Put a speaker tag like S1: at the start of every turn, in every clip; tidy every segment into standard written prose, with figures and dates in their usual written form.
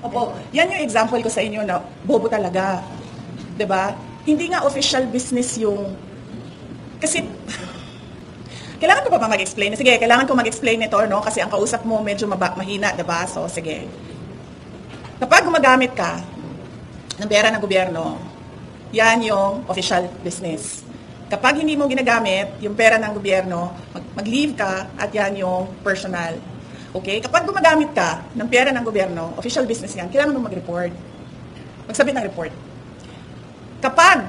S1: Opo, yan yung example ko sa inyo na bobo talaga. 'Di ba? Hindi nga official business yung... Kasi... Kailangan ko pa ba mag-explain? Sige, kailangan ko mag-explain nito, no? Kasi ang kausap mo medyo mahina, 'di ba? So, sige. Kapag gumagamit ka ng pera ng gobyerno, yan yung official business. Kapag hindi mo ginagamit yung pera ng gobyerno, mag-leave ka at yan yung personal. Okay? Kapag gumagamit ka ng pera ng gobyerno, official business yan, kailangan mo mag-report. Magsabit ng report. Kapag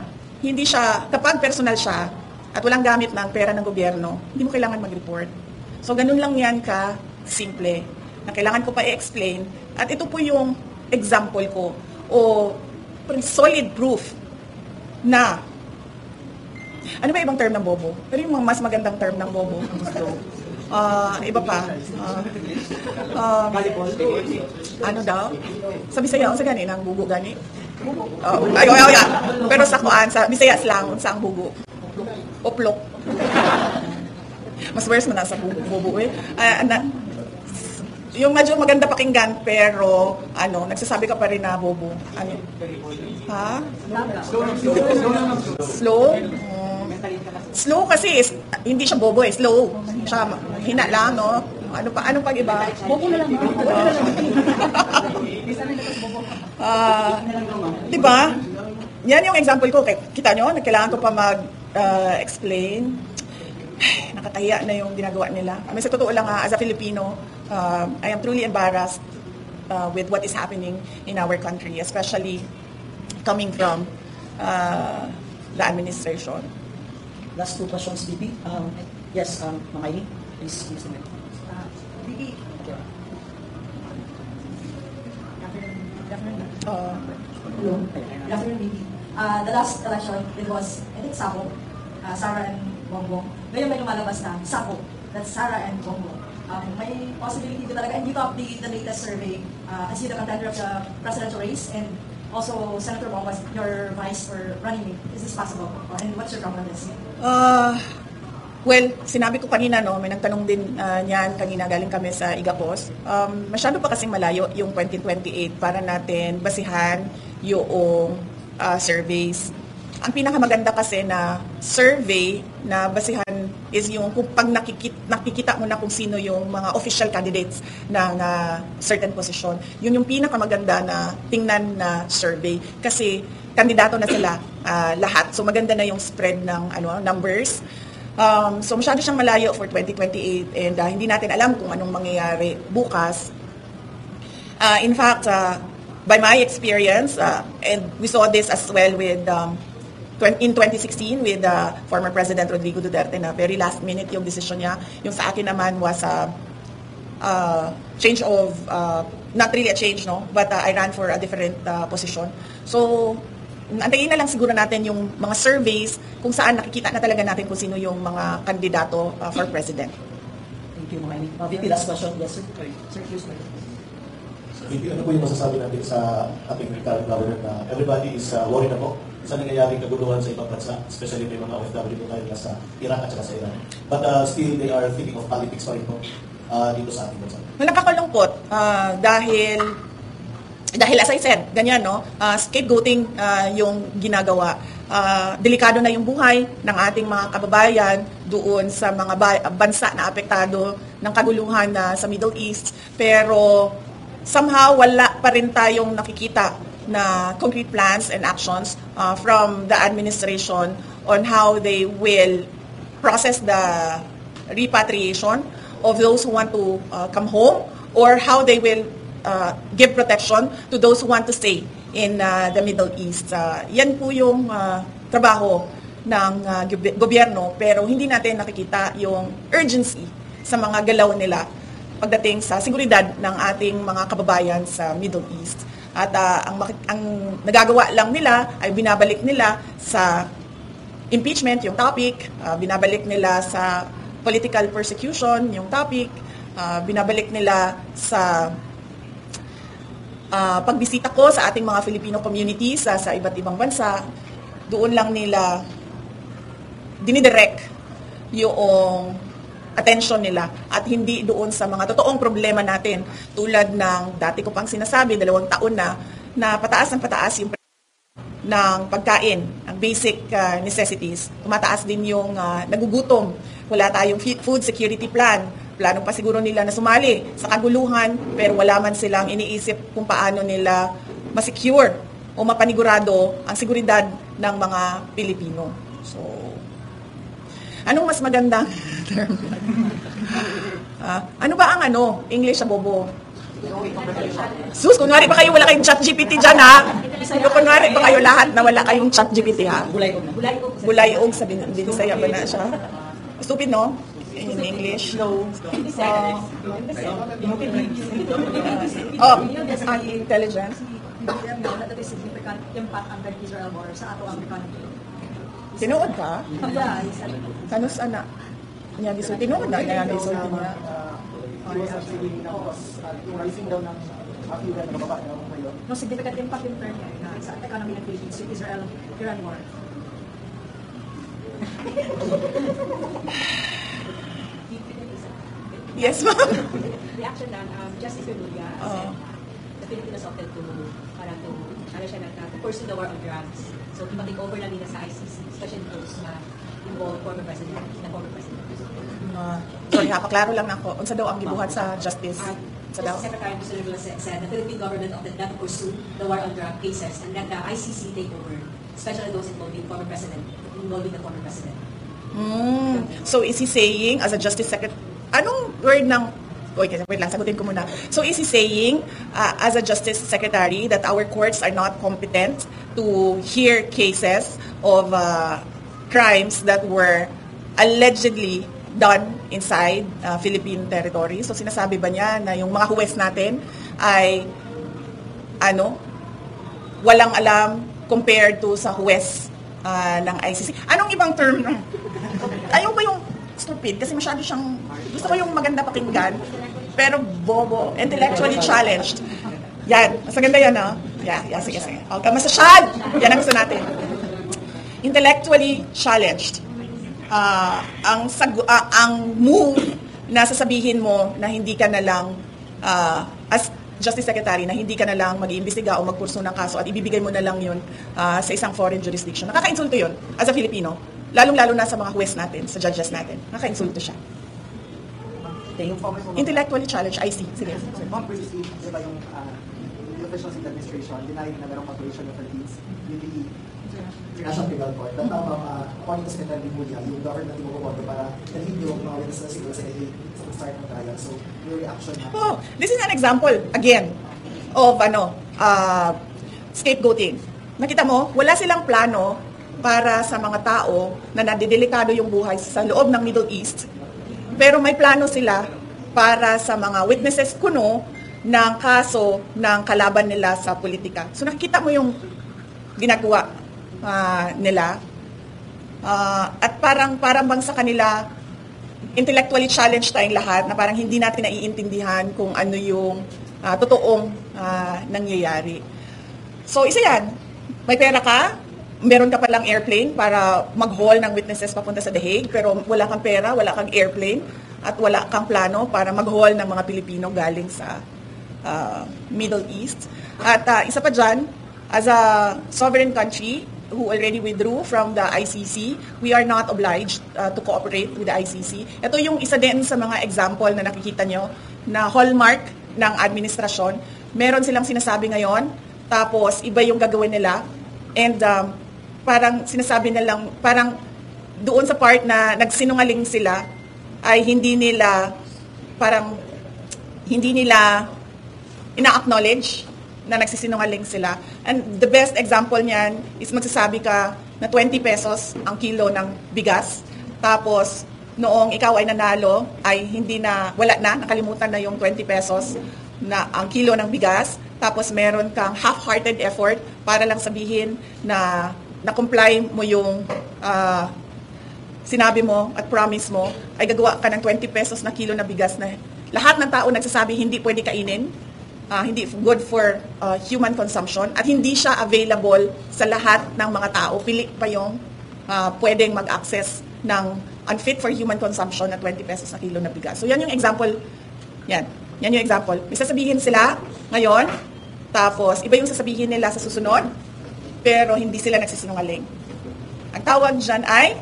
S1: kapag personal siya at walang gamit ng pera ng gobyerno, hindi mo kailangan mag-report. So, ganun lang yan ka simple. Na kailangan ko pa i-explain. At ito po yung example ko o solid proof na ano ba ibang term ng bobo? Pero yung mas magandang term ng bobo. So, iba pa. Ano daw? Sa Bisaya, sa gani, ng bugo gani? Ay. Pero sa kuan, sa Bisaya slang, sa ang bugo. Oplok. Mas worse man sa bugo eh. Yung medyo maganda pakinggan, pero nagsasabi ka pa rin na bobo. Ano? Ha? Slow? Slow kasi hindi siya bobo eh, slow. Siya hina lang, no? Anong pag-iba? Bobo na lang. Diba? Yan yung example ko. Kita nyo, kailangan ko pa mag-explain. Nakatahiya na yung ginagawa nila. Sa totoo lang, as a Filipino, I am truly embarrassed with what is happening in our country, especially coming from the administration.
S2: Last two questions, VP. Yes, Ma'am Aileen, please use the mic.
S3: VP.
S2: Hello.
S3: Good afternoon, VP. The last election, it was, I think, Sako, Sara and Bongbong. Ngayon may lumalabas na Sako, that's Sara and Bongbong. May possibility ko talaga, and you update the latest survey, I see the contender of the presidential race, and also Senator Bong was your vice for running mate. Is this possible? And what's your comment on this?
S1: Well, sinabi ko kanina, no, may nagtanong din niyan kanina, galing kami sa Igapos. Masyado pa kasing malayo yung 2028 para natin basihan yung surveys. Ang pinakamaganda kasi na survey na basihan is yung kung pag nakikita mo na kung sino yung mga official candidates ng certain position. Yun yung pinakamaganda na tingnan na survey. Kasi kandidato na sila lahat. So maganda na yung spread ng numbers. So masyado siyang malayo for 2028 and hindi natin alam kung anong mangyayari bukas. In fact, by my experience, and we saw this as well with in 2016 with former President Rodrigo Duterte na very last minute yung decision niya. Yung sa akin naman was change of, not really a change, no? But I ran for a different position. So, antayin na lang siguro natin yung mga surveys kung saan nakikita na talaga natin kung sino yung mga kandidato for President.
S2: Thank you, Ma'am Aileen. VP, last question. Yes, sir. Sir, please.
S4: VP, ano po yung masasabi natin sa ating current government na everybody is worried na po sa nangyayaring kaguluhan sa ibang bansa, especially may mga OFW po tayo sa Iraq at saka sa Iran. But still, they are thinking of politics pa rin po dito sa ating bansa.
S1: Nakakalungkot dahil as I said, ganyan, no? Scapegoating yung ginagawa. Delikado na yung buhay ng ating mga kababayan doon sa mga bansa na apektado ng kaguluhan sa Middle East. Pero somehow wala pa rin tayong nakikita na concrete plans and actions from the administration on how they will process the repatriation of those who want to come home or how they will give protection to those who want to stay in the Middle East. Yan po yung trabaho ng gobyerno pero hindi natin nakikita yung urgency sa mga galaw nila pagdating sa seguridad ng ating mga kababayan sa Middle East. At ang nagagawa lang nila ay binabalik nila sa impeachment yung topic, binabalik nila sa political persecution yung topic, binabalik nila sa pagbisita ko sa ating mga Filipino communities sa iba't ibang bansa. Doon lang nila dinidirect yung attention nila at hindi doon sa mga totoong problema natin tulad ng dati ko pang sinasabi 2 taon na pataas ng pataas yung ng pagkain, ang basic necessities. Tumataas din yung nagugutom. Wala tayong food security plan. Plano pa siguro nila na sumali sa kaguluhan pero wala man silang iniisip kung paano nila masecure o mapanigurado ang seguridad ng mga Pilipino. So, anong mas magandang term? Ano ba ang English sa bobo? Sus, kunwari pa kayo wala kayong chat GPT dyan, ha? Kunwari pa kayo lahat na wala kayong chat GPT, ha? Bulayog sa Binisaya ba na siya? Stupid, no? In English. Intelligence.
S3: That is significant impact on the Israel war sa ato American.
S1: Tinuod ka?
S3: Yeah, he said.
S1: Kanus ana? Niya gisulti tinuod na niya gisulti niya.
S3: No significant impact in terms sa economy ng Philippines with Israel-Iran war.
S1: Yes, ma'am.
S5: Reaction lang, Justice Remulla said the Filipinos opted to pursue the war on drugs. So, ipag-take over lang nila sa ICC, especially those na involved former president.
S1: Sorry ha, paklaro lang ako. Unsa daw ang gibuhat sa justice? Sa daw?
S5: Secretary Justice Remulla said the Philippine government opted not to pursue the war on drug cases and let the ICC take over, especially those involving the former president.
S1: So, is he saying, as a justice secretary, anong word ng wait lang, sagutin ko muna. So is he saying, as a Justice Secretary, that our courts are not competent to hear cases of crimes that were allegedly done inside Philippine territory? So sinasabi ba niya na yung mga huwes natin ay walang alam compared to sa huwes ng ICC? Anong ibang term na? Ayaw ba yung stupid kasi masyado siyang gusto ko yung maganda pakinggan pero bobo, intellectually challenged. Yan, mas maganda yan, ha? Yeah, sige. Okay, masasyad! Yan ang gusto natin. Intellectually challenged. Ang move na sasabihin mo na hindi ka na lang as Justice Secretary na hindi ka na lang mag-iimbestiga o magkurso ng kaso at ibibigay mo na lang yun sa isang foreign jurisdiction. Nakaka-insulto yun as a Filipino. Lalong-lalo na sa mga huwes natin, sa judges natin. Nakaka-insulto siya. Intellectually challenged, I see. Sige.
S6: Ma'am, previously, di ba yung officials in the administration denying na merong cooperation of Philippines with the International Criminal Court. That according to Secretary Remulla, yung government yung mabuboto para dalhin yung mga witnesses siguro sa start ng trial. So, your reaction na?
S1: Oh, this is an example, again, of scapegoating. Nakita mo, wala silang plano para sa mga tao na nadidelikado yung buhay sa loob ng Middle East. Pero may plano sila para sa mga witnesses kuno ng kaso ng kalaban nila sa politika. So nakikita mo yung ginagawa nila. At parang bang sa kanila, intellectually challenged tayong lahat na parang hindi natin naiintindihan kung ano yung totoong nangyayari. So isa yan, may pera ka, meron ka palang airplane para mag-haul ng witnesses papunta sa The Hague, pero wala kang pera, wala kang airplane, at wala kang plano para mag-haul ng mga Pilipino galing sa Middle East. At isa pa dyan, as a sovereign country who already withdrew from the ICC, we are not obliged to cooperate with the ICC. Ito yung isa din sa mga example na nakikita nyo na hallmark ng administrasyon. Meron silang sinasabi ngayon, tapos iba yung gagawin nila, and parang sinasabi na lang, parang doon sa part na nagsinungaling sila, ay hindi nila ina-acknowledge na nagsisinungaling sila. And the best example niyan is magsasabi ka na 20 pesos ang kilo ng bigas, tapos noong ikaw ay nanalo, ay wala na, nakalimutan na yung 20 pesos na ang kilo ng bigas, tapos meron kang half-hearted effort para lang sabihin na na-comply mo yung sinabi mo at promise mo, ay gagawa ka ng 20 pesos na kilo na bigas na lahat ng tao nagsasabi hindi pwede kainin, hindi good for human consumption, at hindi siya available sa lahat ng mga tao. Pili pa yung pwedeng mag-access ng unfit for human consumption na 20 pesos na kilo na bigas. So yan yung example, yan yung example. May sasabihin sila ngayon, tapos iba yung sasabihin nila sa susunod, pero hindi sila nagsisinungaling. Ang tawag dyan ay,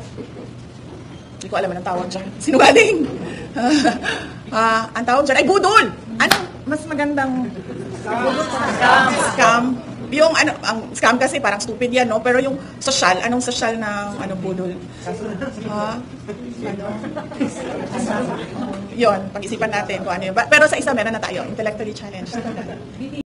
S1: hindi ko alam anong tawag dyan, sinungaling. Ang tawag dyan ay budol. Anong mas magandang scam? Yung ang scam kasi parang stupid yan, no? Pero yung social, anong social ng budol? Yun, pag-isipan natin kung ano yun. Pero sa isa meron na tayo, intellectually challenged.